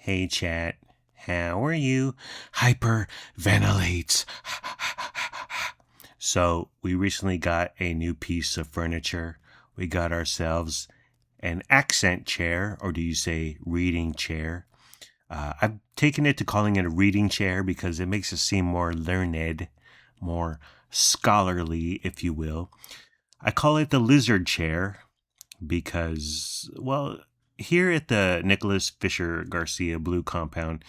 Hey, chat. How are you? Hyperventilates. So, we recently got a new piece of furniture. We got ourselves an accent chair, or do you say reading chair? I've taken it to calling it a reading chair because it makes it seem more learned, more scholarly, if you will. I call it the lizard chair because, well, here at the Nicholas Fisher Garcia Blue Compound,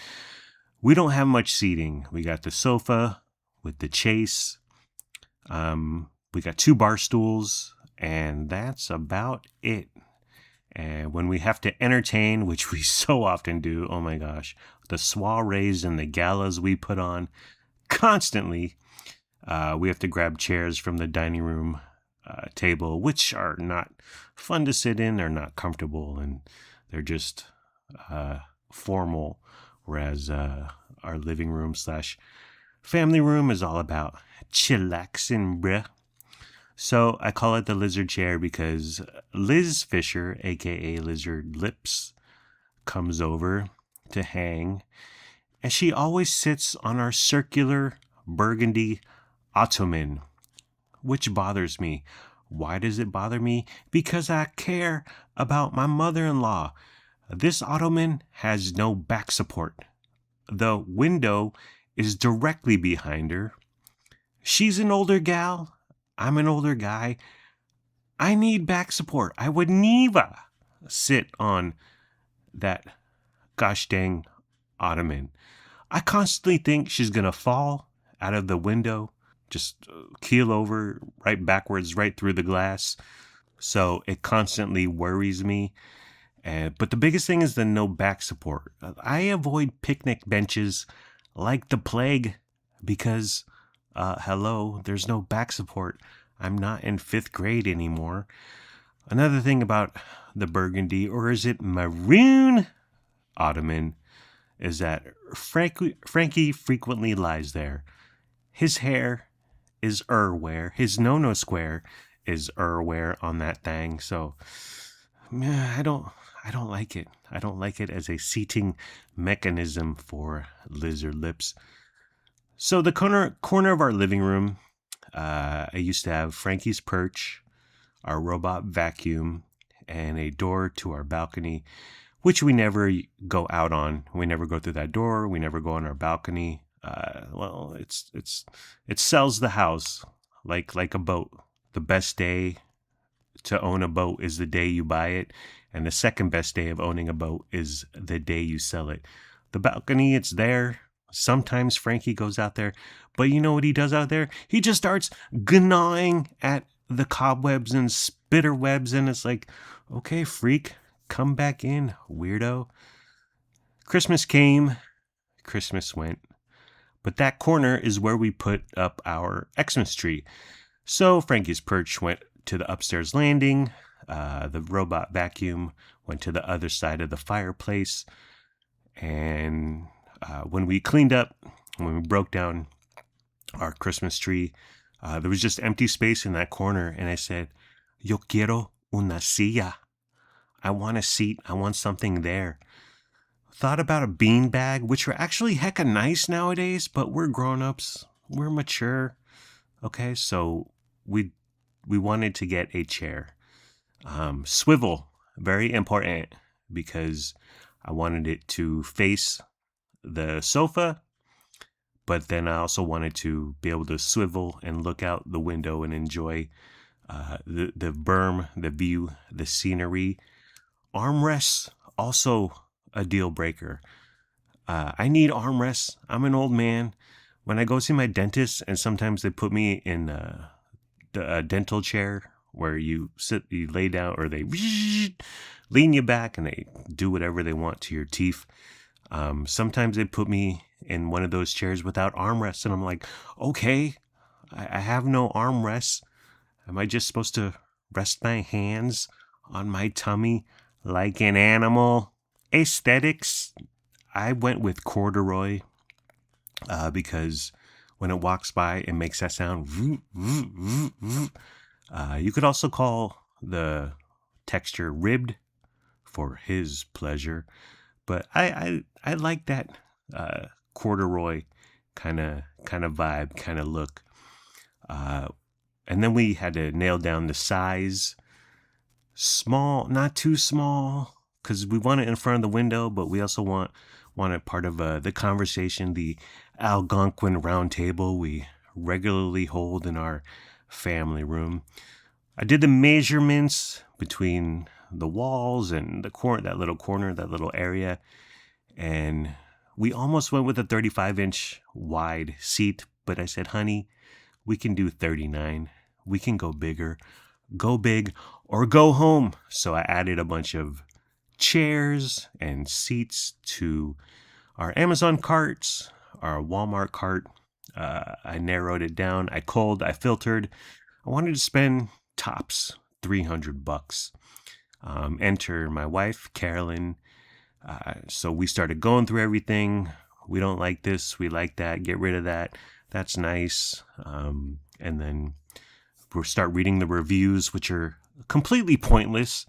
we don't have much seating. We got the sofa with the chase. We got 2 bar stools, and that's about it. And when we have to entertain, which we so often do, oh my gosh, the soirees and the galas we put on constantly, we have to grab chairs from the dining room table, which are not fun to sit in, they're not comfortable, and they're just formal, whereas our living room / family room is all about chillaxing, bruh. So I call it the lizard chair because Liz Fisher, aka Lizard Lips, comes over to hang, and she always sits on our circular burgundy ottoman, which bothers me. Why does it bother me? Because I care about my mother-in-law. This ottoman has no back support. The window is directly behind her. She's an older gal. I'm an older guy. I need back support. I would never sit on that gosh dang ottoman. I constantly think she's going to fall out of the window, just keel over right backwards, right through the glass. So it constantly worries me. But the biggest thing is the no back support. I avoid picnic benches like the plague because, hello, there's no back support. I'm not in 5th grade anymore. Another thing about the burgundy, or is it maroon ottoman, is that Frankie frequently lies there. His hair is wear. His no square is wear on that thing. So I don't like it. I don't like it as a seating mechanism for Lizard Lips. So the corner of our living room, I used to have Frankie's perch, our robot vacuum, and a door to our balcony, which we never go out on. We never go through that door. We never go on our balcony. Well, it sells the house like a boat. The best day to own a boat is the day you buy it, and the second best day of owning a boat is the day you sell it. The balcony, it's there. Sometimes Frankie goes out there, but you know what he does out there? He just starts gnawing at the cobwebs and spider webs, and it's like, okay, freak, come back in, weirdo. Christmas came, Christmas went, but that corner is where we put up our Xmas tree. So Frankie's perch went to the upstairs landing. The robot vacuum went to the other side of the fireplace. And when we cleaned up, when we broke down our Christmas tree, there was just empty space in that corner. And I said, Yo quiero una silla. I want a seat. I want something there. Thought about a bean bag, which are actually hecka nice nowadays, but we're grown-ups. We're mature. Okay, so we wanted to get a chair. Swivel, very important, because I wanted it to face the sofa, but then I also wanted to be able to swivel and look out the window and enjoy the berm, the view, the scenery. Armrests, also a deal breaker. I need armrests. I'm an old man. When I go see my dentist, and sometimes they put me in a dental chair where you lay down, or they lean you back and they do whatever they want to your teeth. Sometimes they put me in one of those chairs without armrests, and I'm like, okay, I have no armrests. Am I just supposed to rest my hands on my tummy like an animal? Aesthetics, I went with corduroy because when it walks by, it makes that sound. You could also call the texture ribbed for his pleasure, But I like that uh, corduroy kind of vibe, kind of look. Uh, and then we had to nail down the size. Small, not too small, because we want it in front of the window, but we also want it part of the conversation, the Algonquin round table we regularly hold in our family room. I did the measurements between the walls and the corner, that little area, and we almost went with a 35-inch wide seat, but I said, honey, we can do 39. We can go bigger. Go big or go home. So I added a bunch of chairs and seats to our Amazon carts, our Walmart cart. I narrowed it down. I filtered. I wanted to spend tops $300. Enter my wife, Carolyn. So we started going through everything. We don't like this. We like that. Get rid of that. That's nice. And then we'll start reading the reviews, which are completely pointless.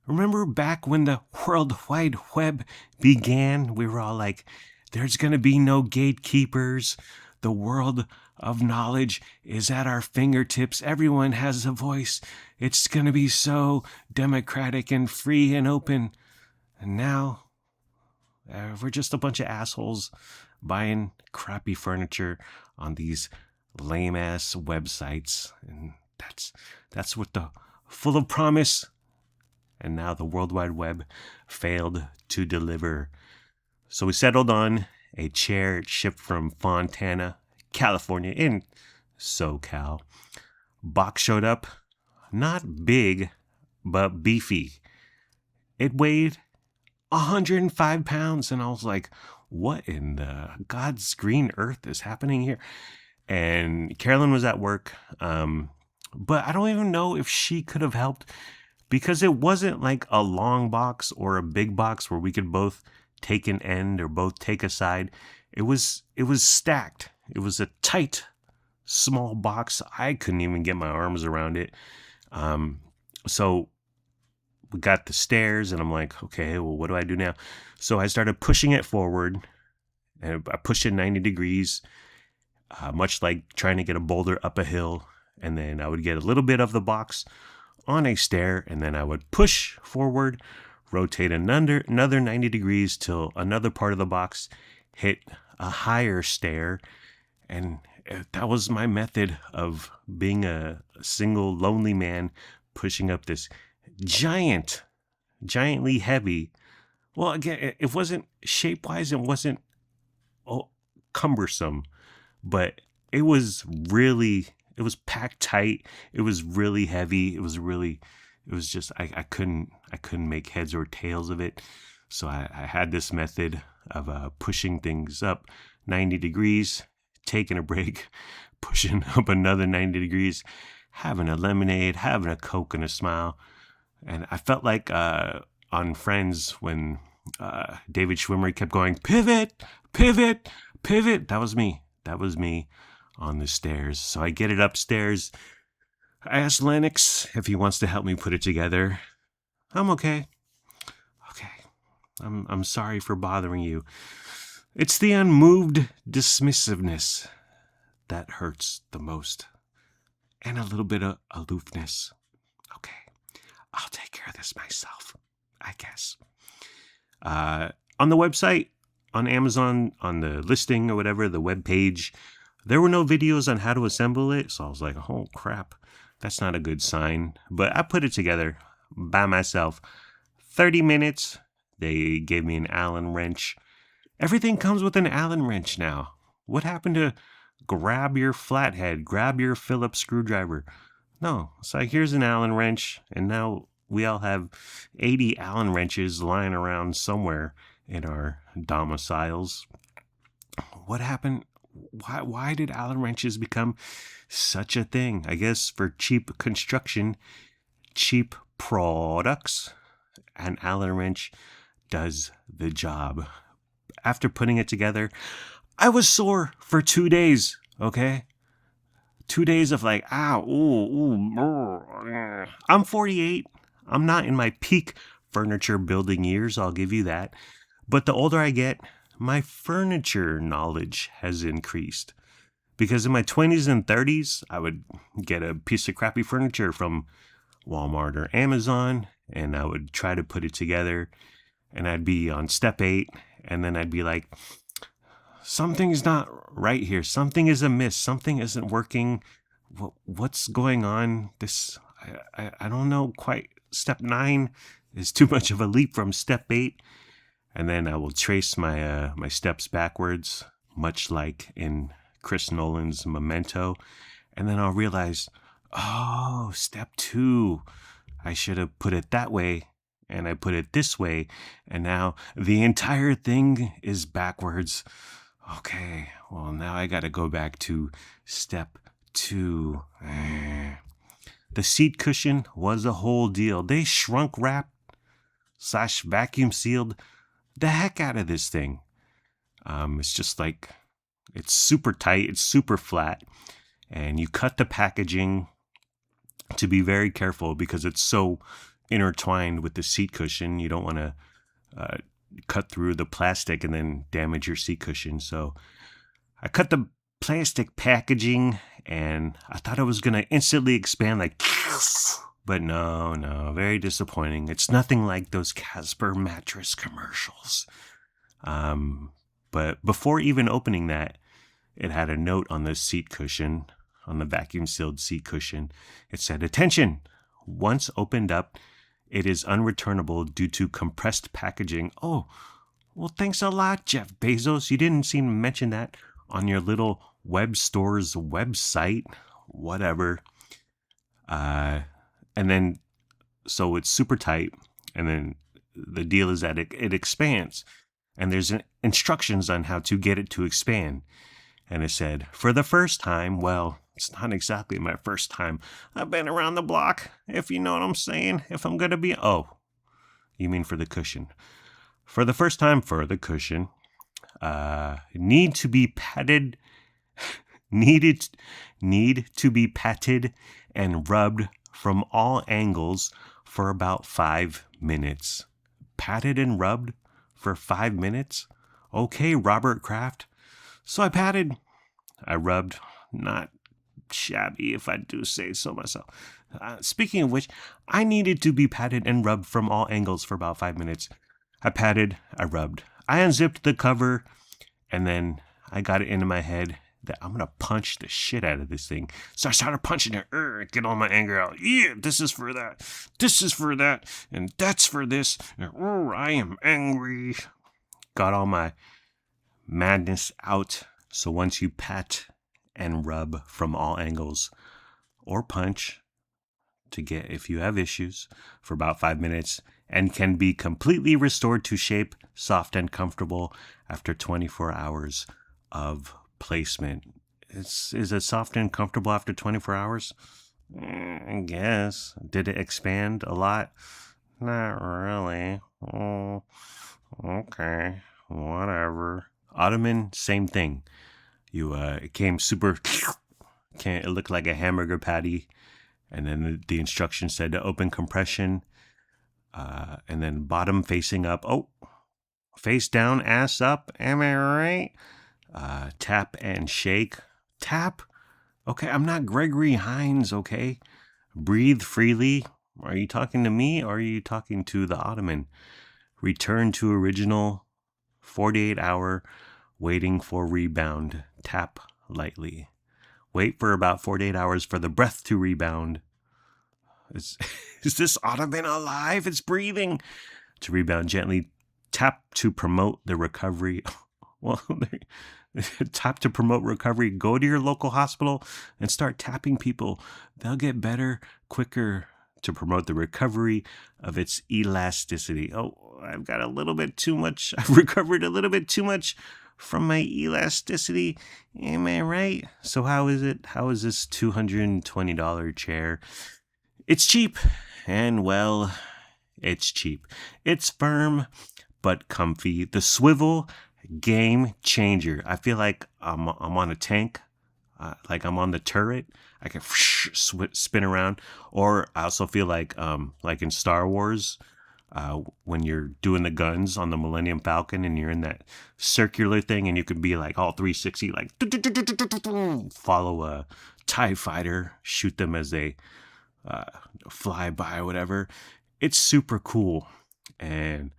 Remember back when the World Wide Web began? We were all like, there's going to be no gatekeepers. The world of knowledge is at our fingertips. Everyone has a voice. It's going to be so democratic and free and open. And now we're just a bunch of assholes buying crappy furniture on these lame ass websites. And that's what the full of promise. And now the World Wide Web failed to deliver. So we settled on a chair shipped from Fontana, California, in SoCal. Box showed up, not big, but beefy. It weighed 105 pounds, and I was like, what in the God's green earth is happening here? And Carolyn was at work, but I don't even know if she could have helped, because it wasn't like a long box or a big box where we could both take an end or both take a side. It was stacked. It was a tight, small box. I couldn't even get my arms around it. So we got the stairs, and I'm like, okay, well, what do I do now? So I started pushing it forward, and I pushed it 90 degrees, much like trying to get a boulder up a hill. And then I would get a little bit of the box on a stair, and then I would push forward, rotate another 90 degrees till another part of the box hit a higher stair. And that was my method of being a single lonely man pushing up this giantly heavy. Well, again, it wasn't shape-wise, it wasn't cumbersome, but it was packed tight. It was really heavy. It was just, I couldn't make heads or tails of it. So I had this method of pushing things up 90 degrees, taking a break, pushing up another 90 degrees, having a lemonade, having a Coke and a smile. And I felt like on Friends when David Schwimmer kept going, pivot, pivot, pivot. That was me on the stairs. So I get it upstairs. I asked Lennox if he wants to help me put it together. I'm okay. Okay. I'm sorry for bothering you. It's the unmoved dismissiveness that hurts the most. And a little bit of aloofness. Okay. I'll take care of this myself, I guess. On the website, on Amazon, on the listing or whatever, the web page, there were no videos on how to assemble it. So I was like, oh crap, that's not a good sign. But I put it together by myself. 30 minutes. They gave me an Allen wrench. Everything comes with an Allen wrench now. What happened to grab your flathead, grab your Phillips screwdriver? No, it's like, here's an Allen wrench, and now we all have 80 Allen wrenches lying around somewhere in our domiciles. What happened? Why did Allen wrenches become such a thing? I guess for cheap construction, cheap products, an Allen wrench does the job. After putting it together, I was sore for 2 days, okay? 2 days of like, ow, ooh. I'm 48. I'm not in my peak furniture building years, I'll give you that. But the older I get, my furniture knowledge has increased. Because in my 20s and 30s, I would get a piece of crappy furniture from Walmart or Amazon, and I would try to put it together, and I'd be on step 8, and then I'd be like, something's not right here. Something is amiss. Something isn't working. What's going on? I don't know quite. Step 9 is too much of a leap from step 8. And then I will trace my my steps backwards, much like in Chris Nolan's Memento. And then I'll realize, oh, step 2. I should have put it that way. And I put it this way. And now the entire thing is backwards. Okay, well, now I got to go back to step 2. The seat cushion was a whole deal. They shrunk wrapped / vacuum sealed the heck out of this thing. It's just like, it's super tight, it's super flat, and you cut the packaging to be very careful because it's so intertwined with the seat cushion. You don't want to cut through the plastic and then damage your seat cushion. So I cut the plastic packaging, and I thought it was going to instantly expand like, but no, very disappointing. It's nothing like those Casper mattress commercials. But before even opening that, it had a note on the seat cushion, on the vacuum sealed seat cushion. It said, "Attention, once opened up, it is unreturnable due to compressed packaging." Oh, well, thanks a lot, Jeff Bezos. You didn't seem to mention that on your little web store's website, whatever. And then, so it's super tight. And then the deal is that it expands. And there's instructions on how to get it to expand. And it said, for the first time, well, it's not exactly my first time. I've been around the block, if you know what I'm saying. If I'm going to be, oh, you mean for the cushion. For the first time for the cushion, need to be patted and rubbed from all angles for about 5 minutes. Patted and rubbed for 5 minutes? Okay, Robert Kraft. So I rubbed, not shabby if I do say so myself. Speaking of which, I needed to be patted and rubbed from all angles for about 5 minutes. I patted, I rubbed. I unzipped the cover, and then I got it into my head that I'm going to punch the shit out of this thing. So I started punching it, get all my anger out. Yeah, this is for that. This is for that. And that's for this. And, I am angry. Got all my madness out. So once you pat and rub from all angles or punch to get, if you have issues, for about 5 minutes, and can be completely restored to shape, soft and comfortable after 24 hours of placement. Is it soft and comfortable after 24 hours? I guess. Did it expand a lot? Not really. Oh, okay. Whatever. Ottoman, same thing. It came super, it looked like a hamburger patty. And then the instructions said to open compression. And then bottom facing up. Oh, face down, ass up. Am I right? Tap and shake. Tap? Okay, I'm not Gregory Hines, okay? Breathe freely. Are you talking to me or are you talking to the Ottoman? Return to original. 48-hour. Waiting for rebound. Tap lightly. Wait for about 48 hours for the breath to rebound. Is this Ottoman alive? It's breathing. To rebound gently. Tap to promote the recovery. Well, tap to promote recovery. Go to your local hospital and start tapping people. They'll get better quicker to promote the recovery of its elasticity. Oh, I've got a little bit too much. I've recovered a little bit too much from my elasticity. Am I right? So how is it? How is this $220 chair? It's cheap. And well, it's cheap. It's firm, but comfy. The swivel, game changer. I feel like I'm on a tank, like I'm on the turret. I can spin around. Or I also feel like in Star Wars, when you're doing the guns on the Millennium Falcon and you're in that circular thing and you could be like all 360, like follow a TIE fighter, shoot them as they uh, fly by or whatever. It's super cool. And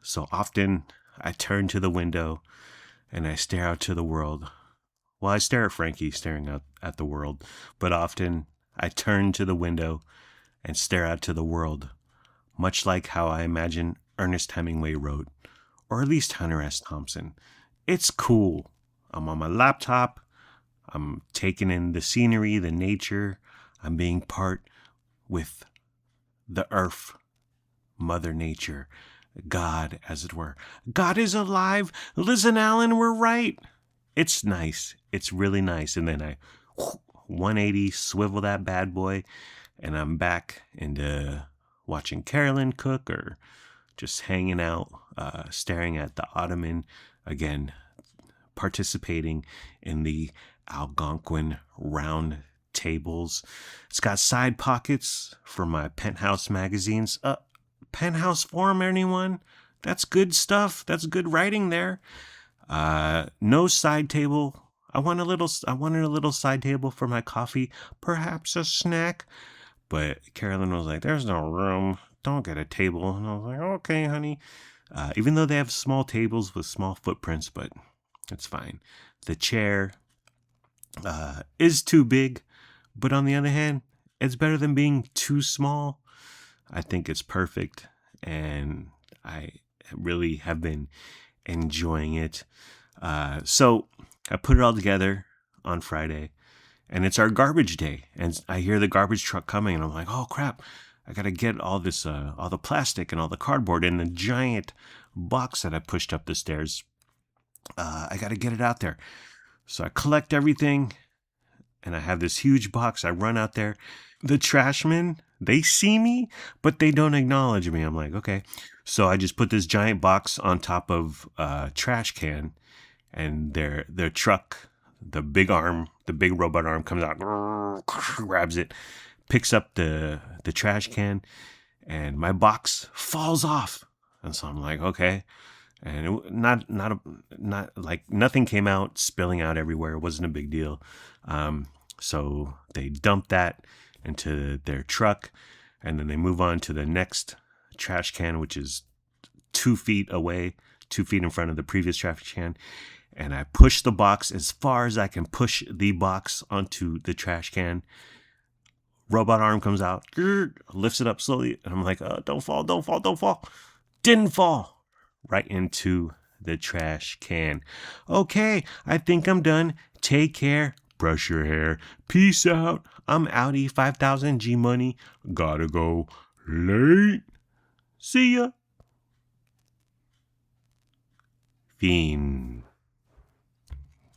so often I turn to the window and I stare out to the world. Well, I stare at Frankie staring out at the world, but often I turn to the window and stare out to the world, much like how I imagine Ernest Hemingway wrote, or at least Hunter S. Thompson. It's cool. I'm on my laptop. I'm taking in the scenery, the nature. I'm being part with the earth, Mother Nature, God, as it were. God is alive. Liz and Alan were right. It's nice. It's really nice. And then I 180 swivel that bad boy, and I'm back into watching Carolyn cook or just hanging out, staring at the ottoman, again, participating in the Algonquin round tables. It's got side pockets for my Penthouse magazines. Penthouse Forum, anyone? That's good stuff. That's good writing there. No side table. I wanted a little side table for my coffee, perhaps a snack. But Carolyn was like, "There's no room. Don't get a table." And I was like, "Okay, honey." Even though they have small tables with small footprints, but it's fine. The chair is too big, but on the other hand, it's better than being too small. I think it's perfect, and I really have been enjoying it. So I put it all together on Friday, and it's our garbage day. And I hear the garbage truck coming, and I'm like, "Oh crap! I gotta get all this, all the plastic and all the cardboard and the giant box that I pushed up the stairs. I gotta get it out there." So I collect everything, and I have this huge box. I run out there. The trashmen, they see me, but they don't acknowledge me. I'm like, okay. So I just put this giant box on top of a trash can, and their truck, the big robot arm comes out, grabs it, picks up the trash can, and my box falls off. And so I'm like, okay. And it, not like nothing came out spilling out everywhere. It wasn't a big deal. So they dump that into their truck, and then they move on to the next trash can, which is 2 feet away, 2 feet in front of the previous trash can. And I push the box as far as I can push the box onto the trash can. Robot arm comes out, lifts it up slowly, and I'm like, don't fall, don't fall, don't fall. Didn't fall. Right into the trash can. Okay, I think I'm done. Take care. Brush your hair. Peace out. I'm outie. 5,000 G money. Gotta go. Late. See ya. Fiend.